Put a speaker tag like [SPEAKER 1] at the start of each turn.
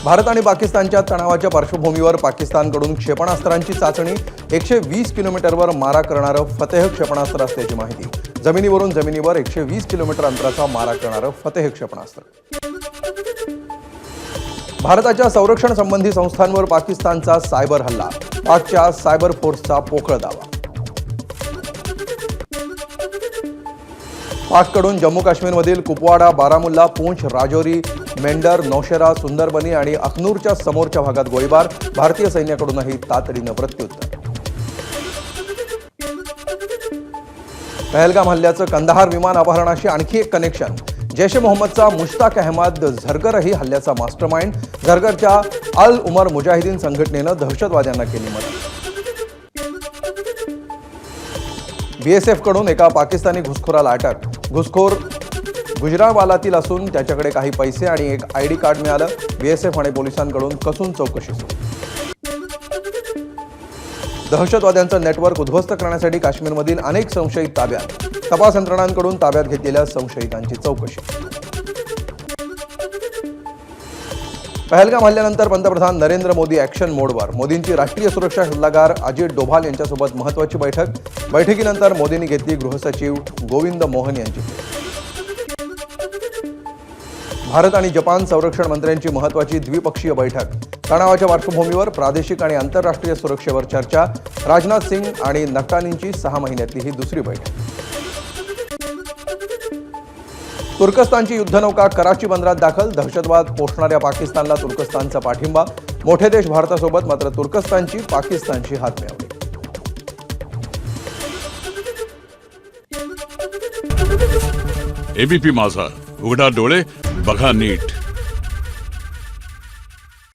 [SPEAKER 1] भारत आणि पाकिस्तानच्या तणावाच्या पार्श्वभूमीवर पाकिस्तानकडून क्षेपणास्त्रांची चाचणी 120 किलोमीटरवर मारा करणारं फतेह क्षेपणास्त्र असल्याची माहिती। जमिनीवरून जमिनीवर 120 किलोमीटर अंतराचा मारा करणारं फतेह क्षेपणास्त्र। भारताच्या संरक्षण संबंधी संस्थांवर पाकिस्तानचा सायबर हल्ला, पाकच्या सायबर फोर्सचा पोकळ दावा। पाककडून जम्मू काश्मीरमधील कुपवाडा, बारामुल्ला, पूंछ, राजौरी, मेंढर, नौशेरा, सुंदरबनी आणि अखनूरच्या समोरच्या भागात गोळीबार, भारतीय सैन्याकडूनही तातडीनं प्रत्युत्तर। पहलगाम हल्ल्याचं कंदाहार विमान अपहरणाशी आणखी एक कनेक्शन। जैश ए मोहम्मदचा मुश्ताक अहमद झरगरही हल्ल्याचा मास्टरमाइंड। झरगरच्या अल उमर मुजाहिदीन संघटनेनं दहशतवाद्यांना केली मदत। बीएसएफ कडून एका पाकिस्तानी घुसखोराला अटक। घुसखोर गुजरावालातील असून त्याच्याकडे काही पैसे आणि एक आयडी कार्ड मिळालं। बीएसएफ आणि पोलिसांकडून कसून चौकशी सुरू। दहशतवाद्यांचं नेटवर्क उद्ध्वस्त करण्यासाठी काश्मीरमधील अनेक संशयित ताब्यात। तपास यंत्रणांकडून ताब्यात घेतलेल्या संशयितांची चौकशी। पहलगाम हल्ल्यानंतर पंतप्रधान नरेंद्र मोदी ॲक्शन मोडवर। मोदींची राष्ट्रीय सुरक्षा सल्लागार अजित डोभाल यांच्यासोबत महत्त्वाची बैठक। बैठकीनंतर मोदींनी घेतली गृहसचिव गोविंद मोहन यांची भेट। भारत आणि जपान संरक्षण मंत्र्यांची महत्त्वाची द्विपक्षीय बैठक। तणावाच्या पार्श्वभूमीवर प्रादेशिक आणि आंतरराष्ट्रीय सुरक्षेवर चर्चा। राजनाथ सिंग आणि नकानींची 6 महिन्यातली ही दुसरी बैठक। तुर्कस्तानची युद्धनौका कराची बंदरात दाखल। दहशतवाद पोषणाऱ्या पाकिस्तानला तुर्कस्तानचा पाठिंबा। मोठे देश भारतासोबत, मात्र तुर्कस्तानची पाकिस्तानची हातमिळवणी।
[SPEAKER 2] एबीपी माझा, उघडा डोळे बघा नीट।